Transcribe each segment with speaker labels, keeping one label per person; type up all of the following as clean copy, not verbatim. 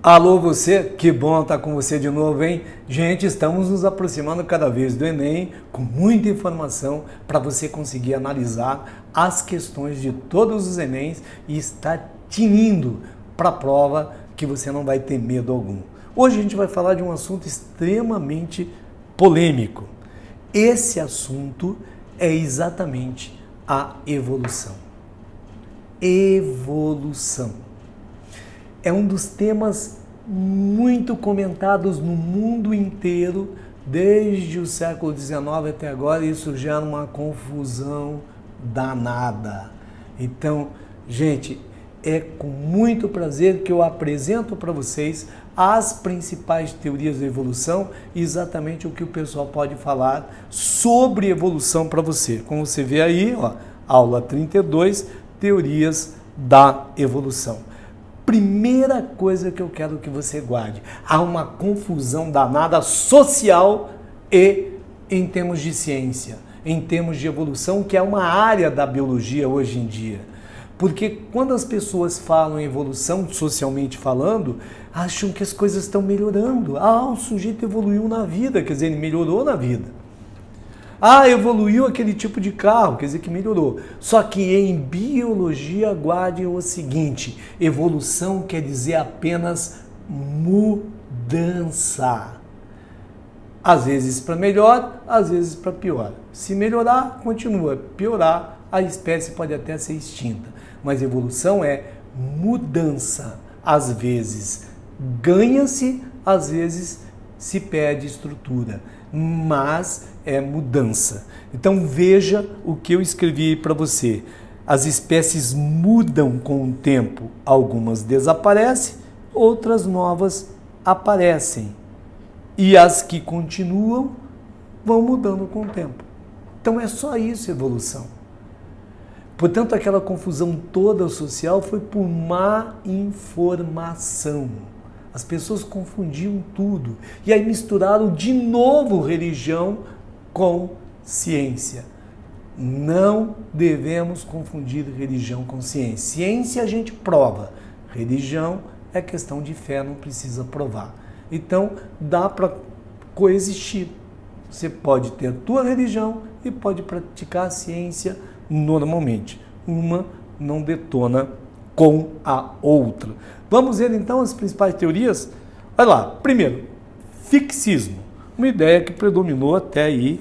Speaker 1: Alô você, que bom estar com você de novo, hein? Gente, estamos nos aproximando cada vez do Enem, com muita informação para você conseguir analisar as questões de todos os Enems e estar tinindo para a prova que você não vai ter medo algum. Hoje a gente vai falar de um assunto extremamente polêmico. Esse assunto é exatamente a evolução. Evolução. É um dos temas muito comentados no mundo inteiro, desde o século XIX até agora, e isso gera uma confusão danada. Então, gente, é com muito prazer que eu apresento para vocês as principais teorias da evolução e exatamente o que o pessoal pode falar sobre evolução para você. Como você vê aí, ó, aula 32, teorias da evolução. Primeira coisa que eu quero que você guarde, há uma confusão danada social e em termos de ciência, em termos de evolução, que é uma área da biologia hoje em dia. Porque quando as pessoas falam em evolução, socialmente falando, acham que as coisas estão melhorando. Ah, o sujeito evoluiu na vida, quer dizer, ele melhorou na vida. Ah, evoluiu aquele tipo de carro, quer dizer que melhorou. Só que em biologia, guarde o seguinte, evolução quer dizer apenas mudança. Às vezes para melhor, às vezes para pior. Se melhorar, continua. Piorar, a espécie pode até ser extinta. Mas evolução é mudança. Às vezes ganha-se, às vezes se perde estrutura. Mas é mudança. Então veja o que eu escrevi para você. As espécies mudam com o tempo. Algumas desaparecem, outras novas aparecem. E as que continuam vão mudando com o tempo. Então é só isso, evolução. Portanto, aquela confusão toda social foi por má informação. As pessoas confundiam tudo. E aí misturaram de novo religião com ciência. Não devemos confundir religião com ciência. Ciência a gente prova. Religião é questão de fé, não precisa provar. Então, dá para coexistir. Você pode ter a tua religião e pode praticar a ciência normalmente. Uma não detona com a outra. Vamos ver então as principais teorias? Olha lá, primeiro, fixismo, uma ideia que predominou até aí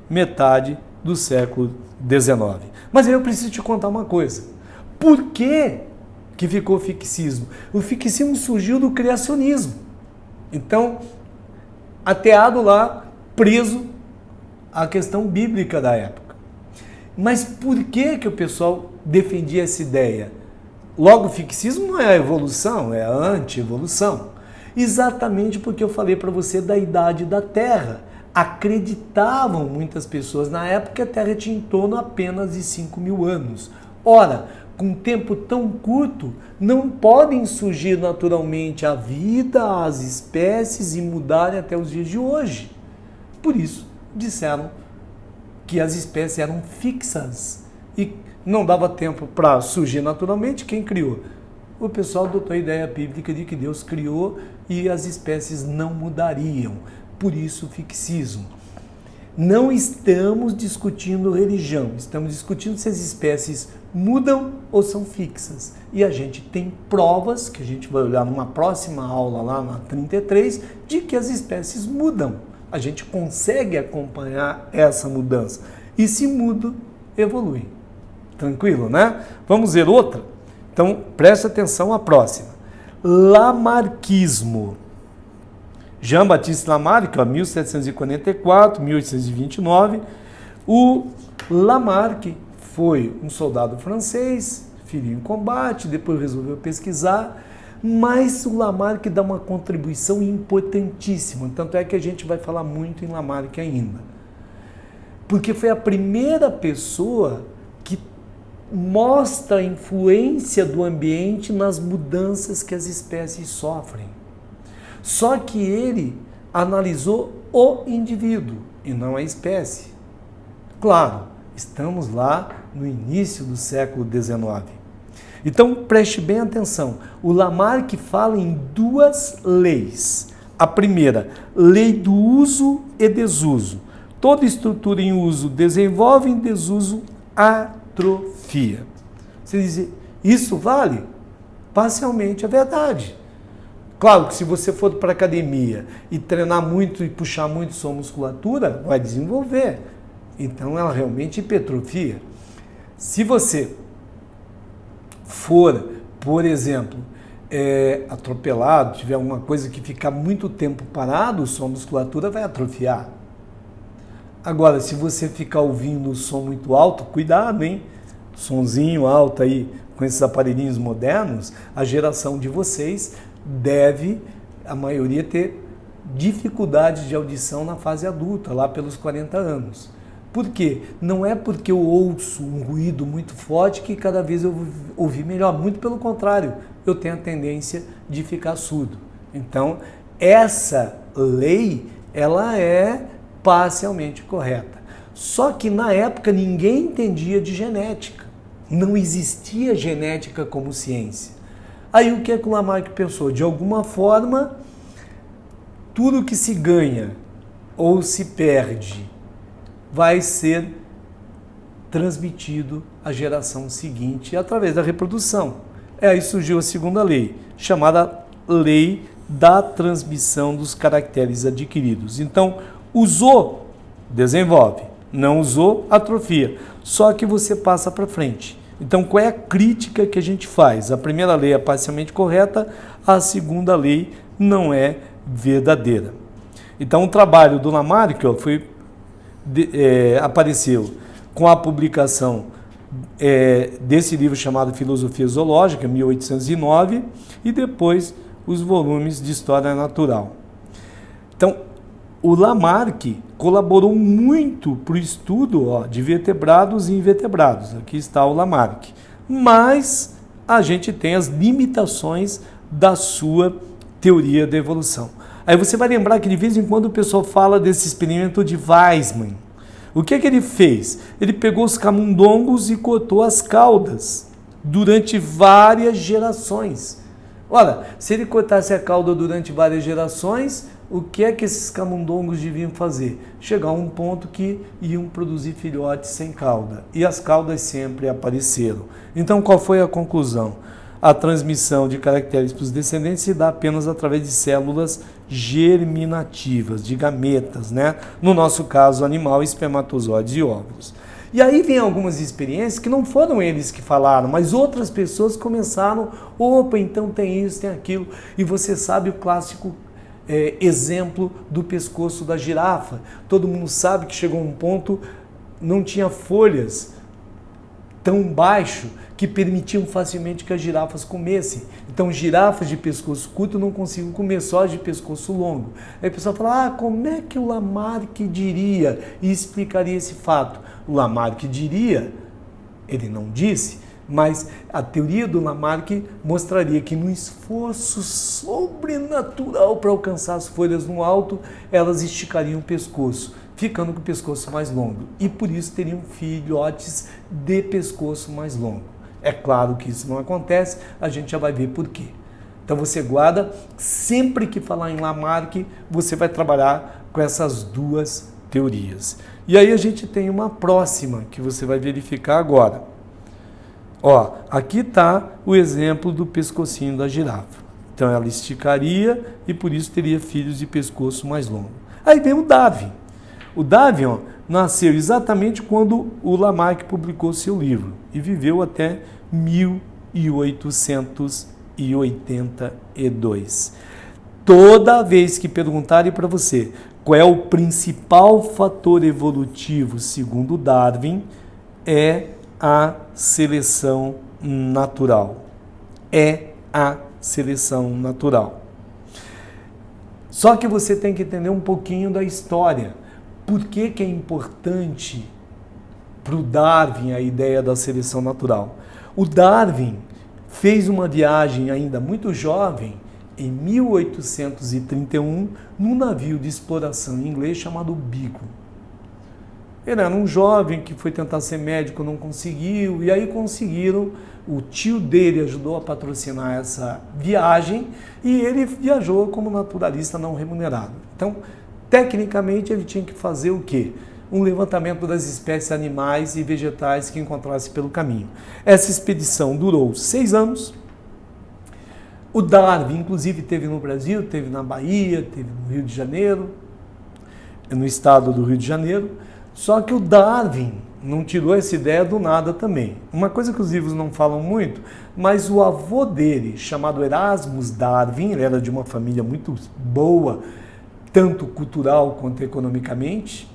Speaker 1: metade do século XIX. Mas aí eu preciso te contar uma coisa. Por que ficou fixismo? O fixismo surgiu do criacionismo. Então, ateado lá, preso à questão bíblica da época. Mas por que o pessoal defendia essa ideia? Logo, o fixismo não é a evolução, é a anti-evolução. Exatamente porque eu falei para você da idade da Terra. Acreditavam muitas pessoas na época que a Terra tinha em torno apenas de 5.000 anos. Ora, com um tempo tão curto, não podem surgir naturalmente a vida, as espécies e mudarem até os dias de hoje. Por isso, disseram que as espécies eram fixas e não dava tempo para surgir naturalmente. Quem criou? O pessoal adotou a ideia bíblica de que Deus criou e as espécies não mudariam. Por isso, o fixismo. Não estamos discutindo religião, estamos discutindo se as espécies mudam ou são fixas. E a gente tem provas, que a gente vai olhar numa próxima aula lá na 33, de que as espécies mudam. A gente consegue acompanhar essa mudança. E se muda, evolui. Tranquilo, né? Vamos ver outra? Então, preste atenção à próxima. Lamarckismo. Jean-Baptiste Lamarck, 1744, 1829. O Lamarck foi um soldado francês, feriu em combate, depois resolveu pesquisar, mas o Lamarck dá uma contribuição importantíssima, tanto é que a gente vai falar muito em Lamarck ainda. Porque foi a primeira pessoa que mostra a influência do ambiente nas mudanças que as espécies sofrem. Só que ele analisou o indivíduo e não a espécie. Claro, estamos lá no início do século XIX. Então, preste bem atenção. O Lamarck fala em duas leis. A primeira, lei do uso e desuso. Toda estrutura em uso desenvolve, em desuso atrofia. Você diz, isso vale? Parcialmente é verdade. Claro que se você for para a academia e treinar muito e puxar muito sua musculatura, vai desenvolver. Então ela realmente hipertrofia. Se você for, por exemplo, atropelado, tiver alguma coisa que ficar muito tempo parado, sua musculatura vai atrofiar. Agora, se você ficar ouvindo um som muito alto, cuidado, hein? Sonzinho alto aí, com esses aparelhinhos modernos, a geração de vocês deve, a maioria, ter dificuldade de audição na fase adulta, lá pelos 40 anos. Por quê? Não é porque eu ouço um ruído muito forte que cada vez eu vou ouvir melhor. Muito pelo contrário, eu tenho a tendência de ficar surdo. Então, essa lei, ela é parcialmente correta. Só que na época ninguém entendia de genética. Não existia genética como ciência. Aí o que é que o Lamarck pensou? De alguma forma, tudo que se ganha ou se perde vai ser transmitido à geração seguinte através da reprodução. Aí surgiu a segunda lei, chamada lei da transmissão dos caracteres adquiridos. Então, usou, desenvolve. Não usou, atrofia. Só que você passa para frente. Então, qual é a crítica que a gente faz? A primeira lei é parcialmente correta, a segunda lei não é verdadeira. Então, o trabalho do Lamarck apareceu com a publicação desse livro chamado Filosofia Zoológica, 1809, e depois os volumes de História Natural. Então, o Lamarck colaborou muito para o estudo de vertebrados e invertebrados. Aqui está o Lamarck. Mas a gente tem as limitações da sua teoria da evolução. Aí você vai lembrar que de vez em quando o pessoal fala desse experimento de Weismann. O que ele fez? Ele pegou os camundongos e cortou as caudas durante várias gerações. Olha, se ele cortasse a cauda durante várias gerações, o que é que esses camundongos deviam fazer? Chegar a um ponto que iam produzir filhotes sem cauda. E as caudas sempre apareceram. Então, qual foi a conclusão? A transmissão de caracteres para os descendentes se dá apenas através de células germinativas, de gametas, né? No nosso caso, animal, espermatozoides e óvulos. E aí vem algumas experiências que não foram eles que falaram, mas outras pessoas começaram, opa, então tem isso, tem aquilo. E você sabe o clássico exemplo do pescoço da girafa. Todo mundo sabe que chegou a um ponto, não tinha folhas tão baixo que permitiam facilmente que as girafas comessem. Então, girafas de pescoço curto não conseguiam comer, só as de pescoço longo. Aí o pessoal fala, como é que o Lamarck diria e explicaria esse fato? O Lamarck diria, ele não disse, mas a teoria do Lamarck mostraria que no esforço sobrenatural para alcançar as folhas no alto, elas esticariam o pescoço, ficando com o pescoço mais longo. E por isso teriam filhotes de pescoço mais longo. É claro que isso não acontece, a gente já vai ver por quê. Então você guarda, sempre que falar em Lamarck, você vai trabalhar com essas duas teorias. E aí a gente tem uma próxima que você vai verificar agora. Aqui está o exemplo do pescocinho da girafa. Então ela esticaria e por isso teria filhos de pescoço mais longo. Aí vem o Darwin. O Darwin nasceu exatamente quando o Lamarck publicou seu livro e viveu até 1882. Toda vez que perguntarem para você qual é o principal fator evolutivo segundo Darwin, é a seleção natural. É a seleção natural. Só que você tem que entender um pouquinho da história. Por que é importante para o Darwin a ideia da seleção natural? O Darwin fez uma viagem ainda muito jovem, em 1831, num navio de exploração inglês chamado Beagle. Ele era um jovem que foi tentar ser médico, não conseguiu, e aí conseguiram, o tio dele ajudou a patrocinar essa viagem e ele viajou como naturalista não remunerado. Então, tecnicamente, ele tinha que fazer o quê? Um levantamento das espécies animais e vegetais que encontrasse pelo caminho. Essa expedição durou 6 anos. O Darwin, inclusive, teve no Brasil, teve na Bahia, teve no Rio de Janeiro, no estado do Rio de Janeiro. Só que o Darwin não tirou essa ideia do nada também. Uma coisa que os livros não falam muito, mas o avô dele, chamado Erasmus Darwin, ele era de uma família muito boa, tanto cultural quanto economicamente,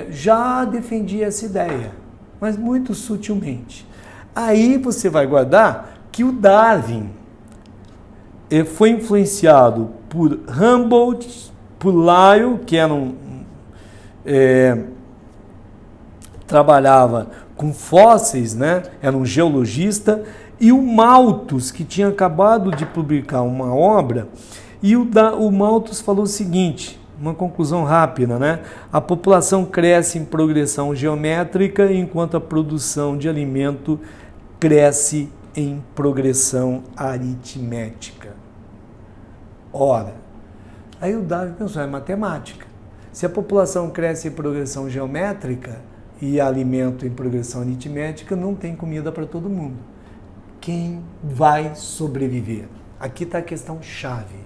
Speaker 1: já defendia essa ideia, mas muito sutilmente. Aí você vai guardar que o Darwin foi influenciado por Humboldt, por Lyell, que era trabalhava com fósseis, né? Era um geologista, e o Malthus, que tinha acabado de publicar uma obra, e o Malthus falou o seguinte, uma conclusão rápida, né? A população cresce em progressão geométrica, enquanto a produção de alimento cresce em progressão aritmética. Ora, aí o Darwin pensou, é matemática. Se a população cresce em progressão geométrica e alimento em progressão aritmética, não tem comida para todo mundo. Quem vai sobreviver? Aqui está a questão chave.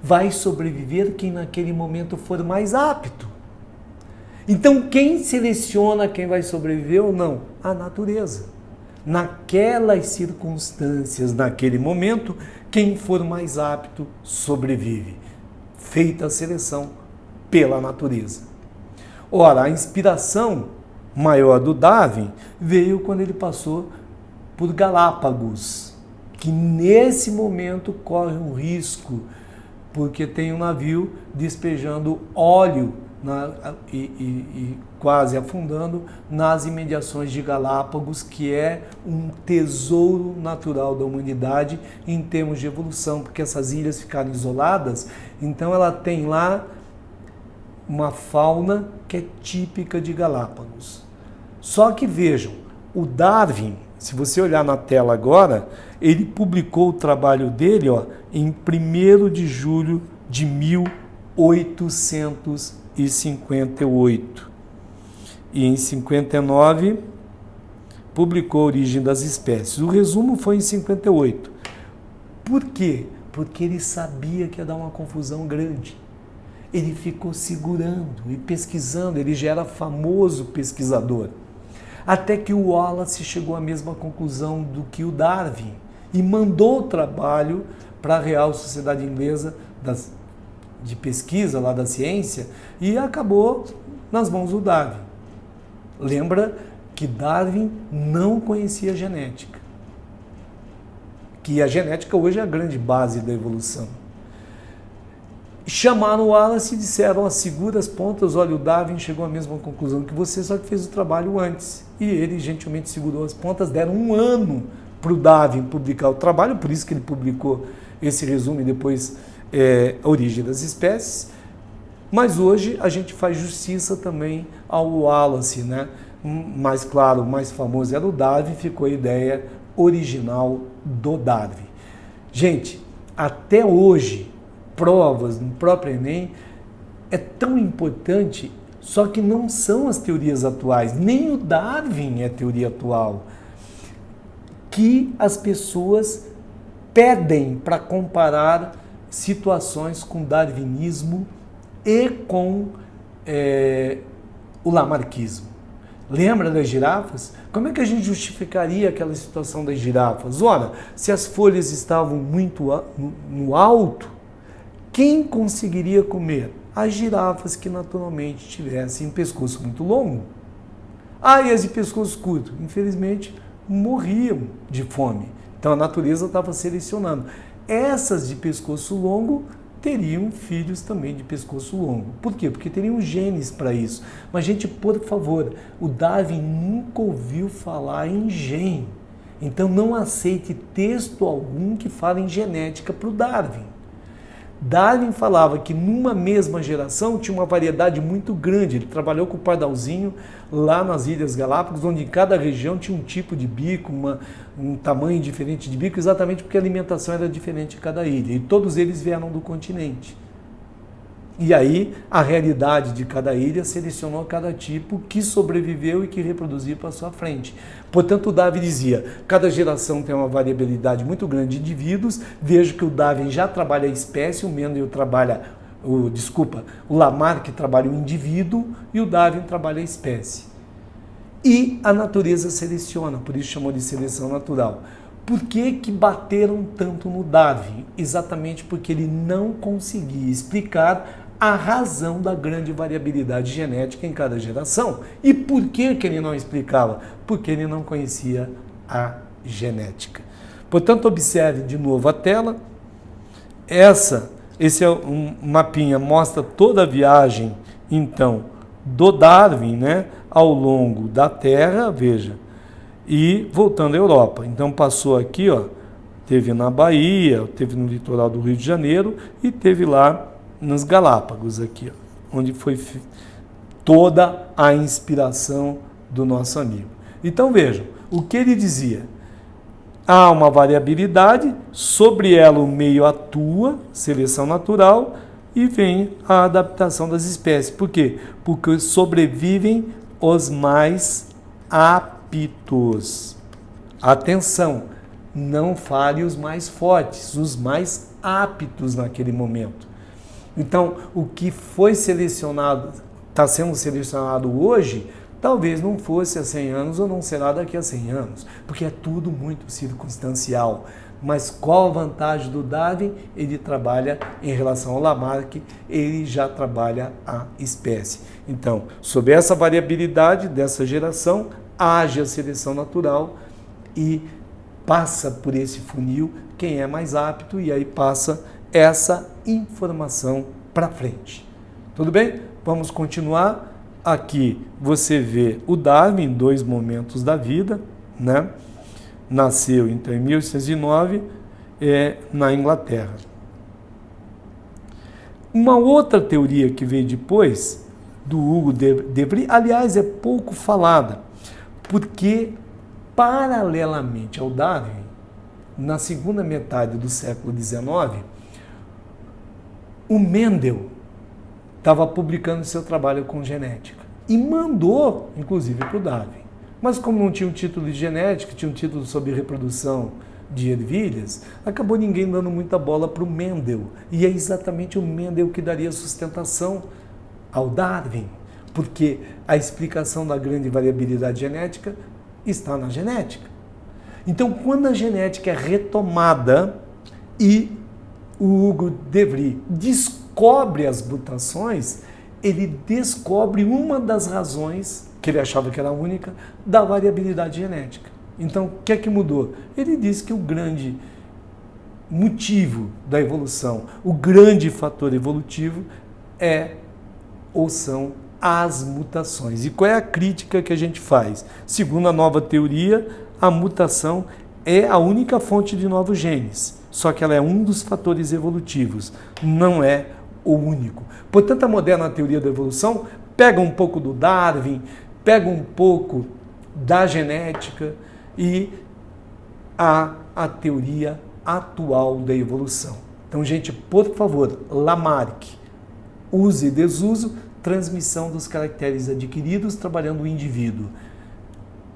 Speaker 1: Vai sobreviver quem naquele momento for mais apto. Então, quem seleciona quem vai sobreviver ou não? A natureza. Naquelas circunstâncias, naquele momento, quem for mais apto sobrevive. Feita a seleção pela natureza. Ora, a inspiração maior do Darwin veio quando ele passou por Galápagos, que nesse momento corre um risco, porque tem um navio despejando óleo e quase afundando nas imediações de Galápagos, que é um tesouro natural da humanidade em termos de evolução, porque essas ilhas ficaram isoladas, então ela tem lá uma fauna que é típica de Galápagos. Só que vejam, o Darwin, se você olhar na tela agora, ele publicou o trabalho dele em 1º de julho de 1858. E em 59 publicou a Origem das Espécies. O resumo foi em 58. Por quê? Porque ele sabia que ia dar uma confusão grande. Ele ficou segurando e pesquisando, ele já era famoso pesquisador. Até que o Wallace chegou à mesma conclusão do que o Darwin e mandou o trabalho para a Real Sociedade Inglesa de Pesquisa, lá da ciência, e acabou nas mãos do Darwin. Lembra que Darwin não conhecia genética, que a genética hoje é a grande base da evolução. Chamaram o Wallace e disseram, segura as pontas, olha, o Darwin chegou à mesma conclusão que você, só que fez o trabalho antes. E ele gentilmente segurou as pontas, deram 1 ano para o Darwin publicar o trabalho, por isso que ele publicou esse resumo e depois a Origem das Espécies. Mas hoje a gente faz justiça também ao Wallace, né? Mais claro, o mais famoso era o Darwin, ficou a ideia original do Darwin. Gente, até hoje, provas no próprio Enem é tão importante, só que não são as teorias atuais, nem o Darwin é teoria atual, que as pessoas pedem para comparar situações com darwinismo e com o lamarckismo. Lembra das girafas? Como é que a gente justificaria aquela situação das girafas? Ora, se as folhas estavam muito no alto, quem conseguiria comer? As girafas que naturalmente tivessem pescoço muito longo. E as de pescoço curto, infelizmente, morriam de fome. Então a natureza estava selecionando. Essas de pescoço longo teriam filhos também de pescoço longo. Por quê? Porque teriam genes para isso. Mas, gente, por favor, o Darwin nunca ouviu falar em gene. Então não aceite texto algum que fale em genética para o Darwin. Darwin falava que numa mesma geração tinha uma variedade muito grande. Ele trabalhou com o pardalzinho lá nas Ilhas Galápagos, onde em cada região tinha um tipo de bico, um tamanho diferente de bico, exatamente porque a alimentação era diferente em cada ilha. E todos eles vieram do continente. E aí a realidade de cada ilha selecionou cada tipo que sobreviveu e que reproduziu para sua frente. Portanto, o Darwin dizia, cada geração tem uma variabilidade muito grande de indivíduos. Vejo que o Darwin já trabalha a espécie, o Mendel trabalha, o Lamarck trabalha o indivíduo e o Darwin trabalha a espécie. E a natureza seleciona, por isso chamou de seleção natural. Por que que bateram tanto no Darwin? Exatamente porque ele não conseguia explicar a razão da grande variabilidade genética em cada geração. E por que que ele não explicava? Porque ele não conhecia a genética. Portanto, observe de novo a tela. Esse é um mapinha, mostra toda a viagem, então, do Darwin, né, ao longo da Terra, veja, e voltando à Europa. Então, passou aqui, ó, teve na Bahia, teve no litoral do Rio de Janeiro e teve lá nos Galápagos, aqui, ó, onde foi toda a inspiração do nosso amigo. Então vejam, o que ele dizia? Há uma variabilidade, sobre ela o meio atua, seleção natural, e vem a adaptação das espécies. Por quê? Porque sobrevivem os mais aptos. Atenção, não fale os mais fortes, os mais aptos naquele momento. Então, o que foi selecionado, está sendo selecionado hoje, talvez não fosse há 100 anos ou não será daqui a 100 anos, porque é tudo muito circunstancial. Mas qual a vantagem do Darwin? Ele trabalha em relação ao Lamarck, ele já trabalha a espécie. Então, sob essa variabilidade dessa geração, age a seleção natural e passa por esse funil quem é mais apto e aí passa essa informação para frente. Tudo bem? Vamos continuar. Aqui você vê o Darwin em 2 momentos da vida, né? Nasceu então em 1809 na Inglaterra. Uma outra teoria que veio depois, do Hugo de Vries, aliás, é pouco falada, porque paralelamente ao Darwin, na segunda metade do século XIX, o Mendel estava publicando seu trabalho com genética e mandou, inclusive, para o Darwin. Mas como não tinha um título de genética, tinha um título sobre reprodução de ervilhas, acabou ninguém dando muita bola para o Mendel. E é exatamente o Mendel que daria sustentação ao Darwin, porque a explicação da grande variabilidade genética está na genética. Então, quando a genética é retomada e o Hugo de Vries descobre as mutações, ele descobre uma das razões, que ele achava que era a única, da variabilidade genética. Então, o que é que mudou? Ele disse que o grande motivo da evolução, o grande fator evolutivo é ou são as mutações. E qual é a crítica que a gente faz? Segundo a nova teoria, a mutação é a única fonte de novos genes. Só que ela é um dos fatores evolutivos, não é o único. Portanto, a moderna teoria da evolução pega um pouco do Darwin, pega um pouco da genética e a teoria atual da evolução. Então, gente, por favor, Lamarck, use e desuso, transmissão dos caracteres adquiridos trabalhando o indivíduo.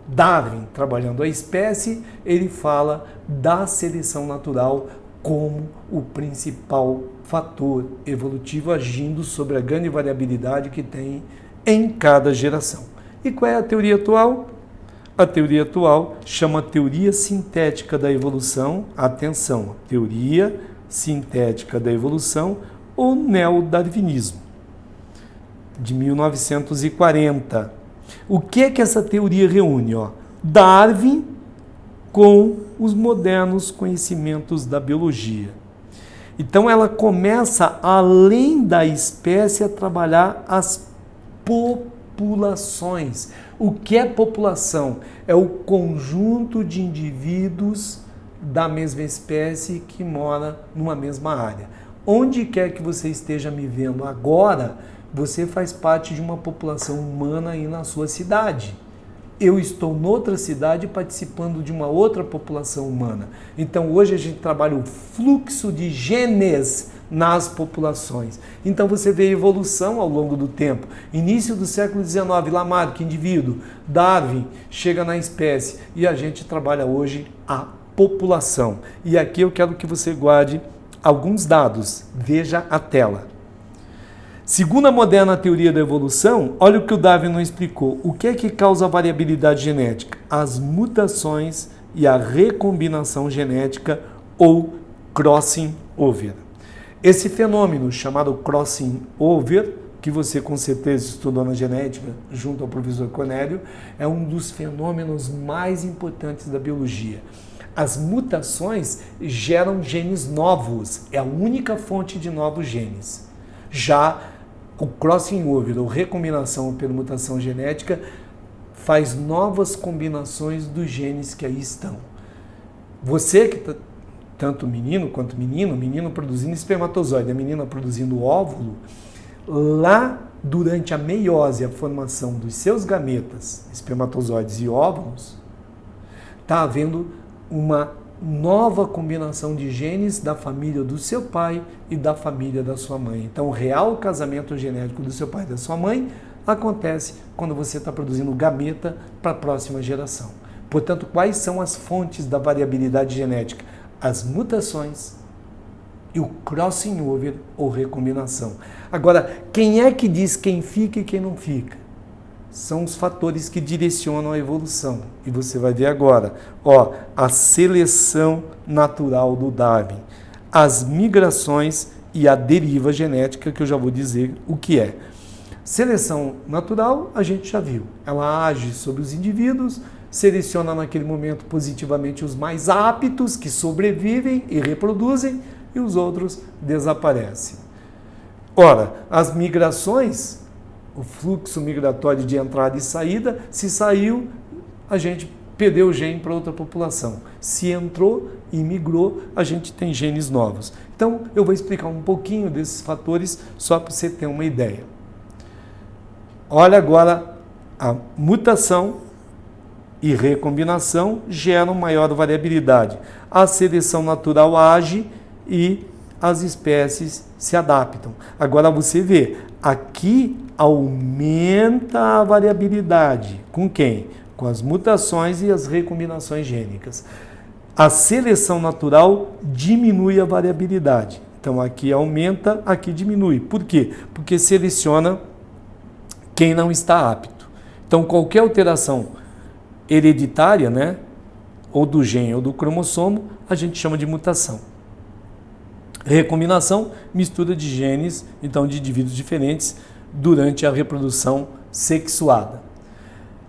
Speaker 1: Darwin, trabalhando a espécie, ele fala da seleção natural como o principal fator evolutivo agindo sobre a grande variabilidade que tem em cada geração. E qual é a teoria atual? A teoria atual chama teoria sintética da evolução, atenção, teoria sintética da evolução ou neodarwinismo, de 1940. O que é que essa teoria reúne? Darwin com os modernos conhecimentos da biologia. Então ela começa, além da espécie, a trabalhar as populações. O que é população? É o conjunto de indivíduos da mesma espécie que mora numa mesma área. onde quer que você esteja me vendo agora, você faz parte de uma população humana aí na sua cidade. Eu estou noutra cidade participando de uma outra população humana. Então hoje a gente trabalha o fluxo de genes nas populações. Então você vê a evolução ao longo do tempo. Início do século XIX, Lamarck, indivíduo, Darwin, chega na espécie e a gente trabalha hoje a população. E aqui eu quero que você guarde alguns dados. Veja a tela. Segundo a moderna teoria da evolução, olha o que o Darwin não explicou. O que é que causa a variabilidade genética? As mutações e a recombinação genética ou crossing over. Esse fenômeno chamado crossing over, que você com certeza estudou na genética junto ao professor Cornélio, é um dos fenômenos mais importantes da biologia. As mutações geram genes novos, é a única fonte de novos genes. Já o crossing over, ou recombinação ou permutação genética, faz novas combinações dos genes que aí estão. Você que tanto menino quanto menino produzindo espermatozoide, a menina produzindo óvulo, lá durante a meiose, a formação dos seus gametas, espermatozoides e óvulos, está havendo uma nova combinação de genes da família do seu pai e da família da sua mãe. Então, o real casamento genético do seu pai e da sua mãe acontece quando você está produzindo gameta para a próxima geração. Portanto, quais são as fontes da variabilidade genética? As mutações e o crossing over ou recombinação. Agora, quem é que diz quem fica e quem não fica? São os fatores que direcionam a evolução. E você vai ver agora, a seleção natural do Darwin, as migrações e a deriva genética, que eu já vou dizer o que é. Seleção natural, a gente já viu. Ela age sobre os indivíduos, seleciona naquele momento positivamente os mais aptos, que sobrevivem e reproduzem, e os outros desaparecem. Ora, as migrações, o fluxo migratório de entrada e saída, se saiu, a gente perdeu o gene para outra população. Se entrou e migrou, a gente tem genes novos. Então, eu vou explicar um pouquinho desses fatores, só para você ter uma ideia. Olha agora, a mutação e recombinação geram maior variabilidade. A seleção natural age e as espécies se adaptam. Agora você vê, aqui aumenta a variabilidade. Com quem? Com as mutações e as recombinações gênicas. A seleção natural diminui a variabilidade. Então aqui aumenta, aqui diminui. Por quê? Porque seleciona quem não está apto. Então qualquer alteração hereditária, né, ou do gene ou do cromossomo, a gente chama de mutação. Recombinação, mistura de genes, então de indivíduos diferentes, durante a reprodução sexuada.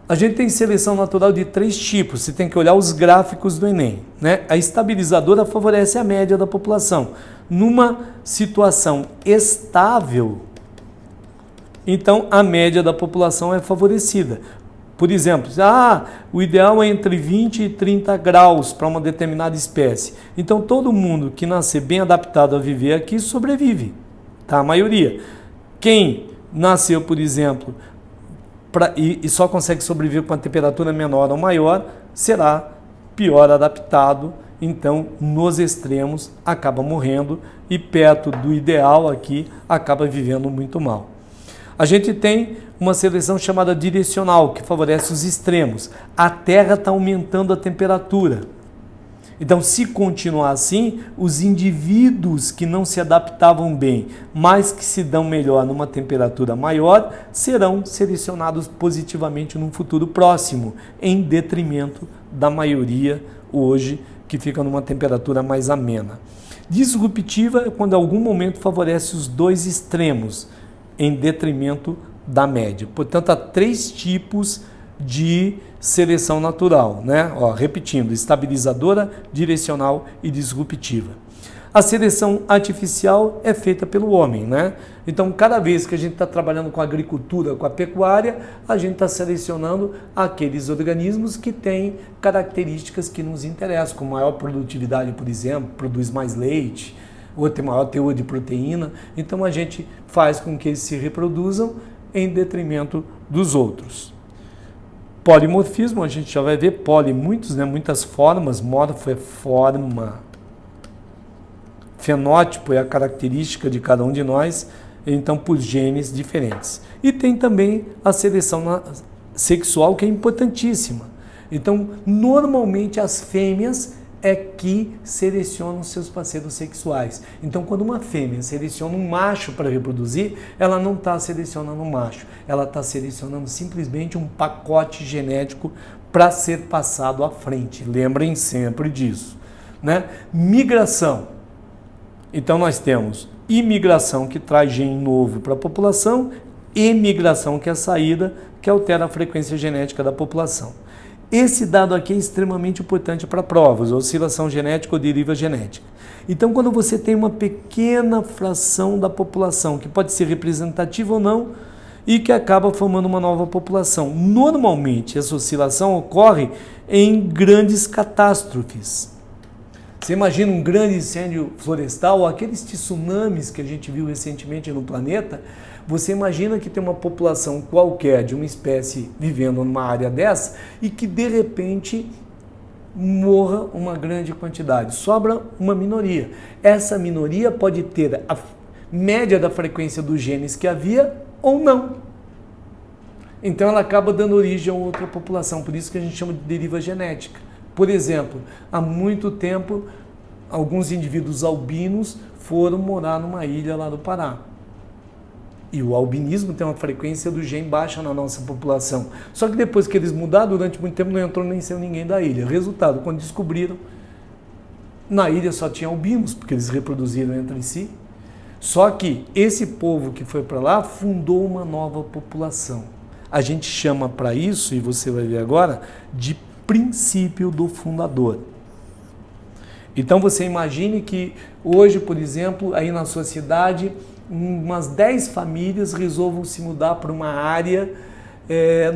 Speaker 1: A gente tem seleção natural de 3 tipos, você tem que olhar os gráficos do Enem, né? A estabilizadora favorece a média da população. Numa situação estável, então a média da população é favorecida. Por exemplo, o ideal é entre 20 e 30 graus para uma determinada espécie. Então, todo mundo que nascer bem adaptado a viver aqui sobrevive, tá? A maioria. Quem nasceu, por exemplo, e só consegue sobreviver com a temperatura menor ou maior, será pior adaptado. Então, nos extremos, acaba morrendo e perto do ideal aqui, acaba vivendo muito mal. A gente tem uma seleção chamada direcional, que favorece os extremos. A Terra está aumentando a temperatura. Então, se continuar assim, os indivíduos que não se adaptavam bem, mas que se dão melhor numa temperatura maior, serão selecionados positivamente num futuro próximo, em detrimento da maioria hoje, que fica numa temperatura mais amena. Disruptiva é quando em algum momento favorece os 2 extremos, em detrimento da média. Portanto, há 3 tipos de seleção natural, né? Repetindo, estabilizadora, direcional e disruptiva. A seleção artificial é feita pelo homem, né? Então, cada vez que a gente está trabalhando com a agricultura, com a pecuária, a gente está selecionando aqueles organismos que têm características que nos interessam, com maior produtividade, por exemplo, produz mais leite, outro tem maior teor de proteína, então a gente faz com que eles se reproduzam em detrimento dos outros. Polimorfismo, a gente já vai ver, muitas formas, morfo é forma, fenótipo é a característica de cada um de nós, então por genes diferentes. E tem também a seleção sexual, que é importantíssima. Então, normalmente as fêmeas é que selecionam seus parceiros sexuais. Então, quando uma fêmea seleciona um macho para reproduzir, ela não está selecionando um macho, ela está selecionando simplesmente um pacote genético para ser passado à frente. Lembrem sempre disso, né? Migração. Então, nós temos imigração, que traz gene novo para a população, e migração, que é a saída, que altera a frequência genética da população. Esse dado aqui é extremamente importante para provas, oscilação genética ou deriva genética. Então, quando você tem uma pequena fração da população, que pode ser representativa ou não, e que acaba formando uma nova população, normalmente essa oscilação ocorre em grandes catástrofes. Você imagina um grande incêndio florestal, ou aqueles tsunamis que a gente viu recentemente no planeta, você imagina que tem uma população qualquer de uma espécie vivendo numa área dessa e que de repente morra uma grande quantidade, sobra uma minoria. Essa minoria pode ter a média da frequência dos genes que havia ou não. Então ela acaba dando origem a outra população, por isso que a gente chama de deriva genética. Por exemplo, há muito tempo, alguns indivíduos albinos foram morar numa ilha lá do Pará. E o albinismo tem uma frequência do gene baixa na nossa população. Só que depois que eles mudaram, durante muito tempo não entrou nem saiu ninguém da ilha. Resultado, quando descobriram, na ilha só tinha albinos, porque eles reproduziram entre si. Só que esse povo que foi para lá fundou uma nova população. A gente chama para isso, e você vai ver agora, de princípio do fundador. Então você imagine que hoje, por exemplo, aí na sua cidade, umas 10 famílias resolvam se mudar para uma área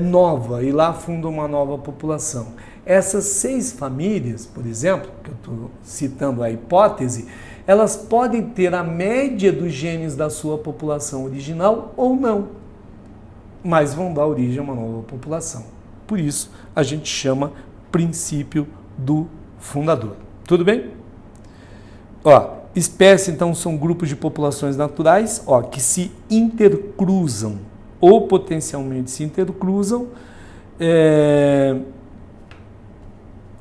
Speaker 1: nova e lá fundam uma nova população. Essas 6 famílias, por exemplo, que eu estou citando a hipótese, elas podem ter a média dos genes da sua população original ou não, mas vão dar origem a uma nova população. Por isso, a gente chama princípio do fundador. Tudo bem? Espécie, então, são grupos de populações naturais que se intercruzam ou potencialmente se intercruzam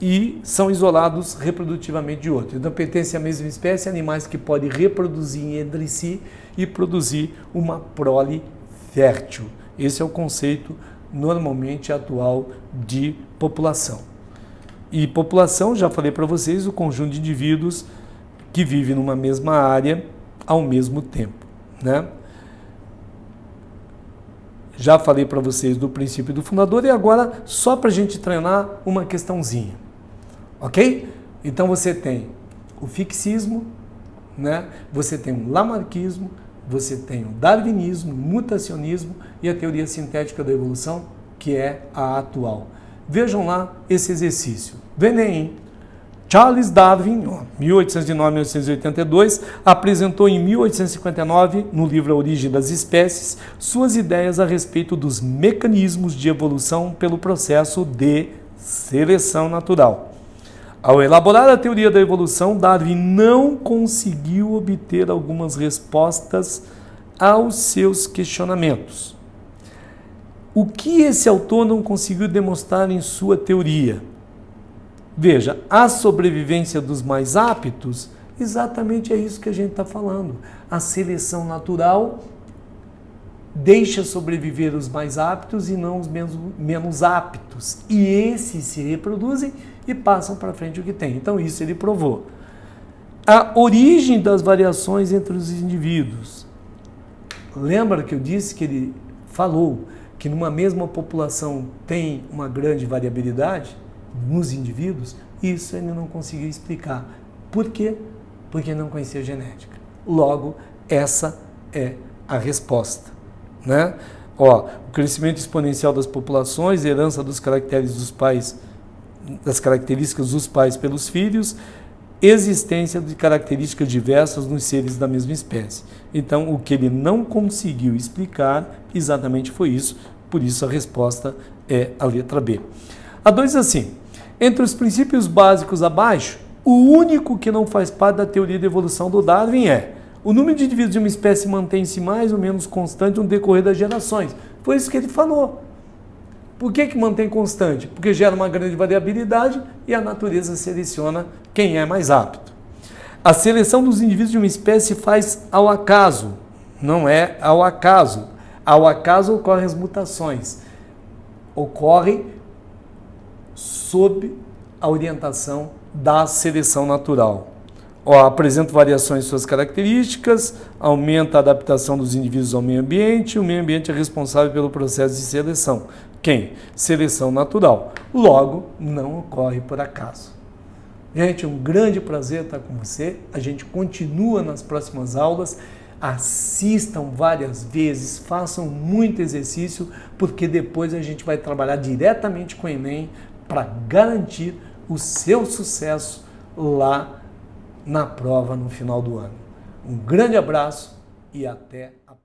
Speaker 1: e são isolados reprodutivamente de outro. Então, pertencem à mesma espécie, animais que podem reproduzir entre si e produzir uma prole fértil. Esse é o conceito normalmente atual de população. E população, já falei para vocês, o conjunto de indivíduos que vivem numa mesma área ao mesmo tempo, né? Já falei para vocês do princípio do fundador e agora só para a gente treinar uma questãozinha, ok? Então você tem o fixismo, né? Você tem o lamarckismo, você tem o darwinismo, o mutacionismo e a teoria sintética da evolução, que é a atual. Vejam lá esse exercício. Do Enem, Charles Darwin, 1809-1882, apresentou em 1859, no livro A Origem das Espécies, suas ideias a respeito dos mecanismos de evolução pelo processo de seleção natural. Ao elaborar a teoria da evolução, Darwin não conseguiu obter algumas respostas aos seus questionamentos. O que esse autor não conseguiu demonstrar em sua teoria? Veja, a sobrevivência dos mais aptos, exatamente é isso que a gente está falando. A seleção natural deixa sobreviver os mais aptos e não os menos aptos. E esses se reproduzem e passam para frente o que tem. Então isso ele provou. A origem das variações entre os indivíduos. Lembra que eu disse que ele falou que numa mesma população tem uma grande variabilidade nos indivíduos? Isso ele não conseguiu explicar. Por quê? Porque não conhecia genética. Logo, essa é a resposta, né? O crescimento exponencial das populações, herança dos caracteres dos pais, das características dos pais pelos filhos, existência de características diversas nos seres da mesma espécie. Então, o que ele não conseguiu explicar exatamente foi isso, por isso a resposta é a letra B. A 2 assim, entre os princípios básicos abaixo, o único que não faz parte da teoria da evolução do Darwin é: o número de indivíduos de uma espécie mantém-se mais ou menos constante no decorrer das gerações. Foi isso que ele falou. Por que mantém constante? Porque gera uma grande variabilidade e a natureza seleciona quem é mais apto. A seleção dos indivíduos de uma espécie faz ao acaso, não é ao acaso. Ao acaso ocorrem as mutações. Ocorre sob a orientação da seleção natural. Apresenta variações em suas características, aumenta a adaptação dos indivíduos ao meio ambiente, o meio ambiente é responsável pelo processo de seleção. Quem? Seleção natural. Logo, não ocorre por acaso. Gente, um grande prazer estar com você. A gente continua nas próximas aulas. Assistam várias vezes, façam muito exercício, porque depois a gente vai trabalhar diretamente com o Enem para garantir o seu sucesso lá na prova no final do ano. Um grande abraço e até a próxima.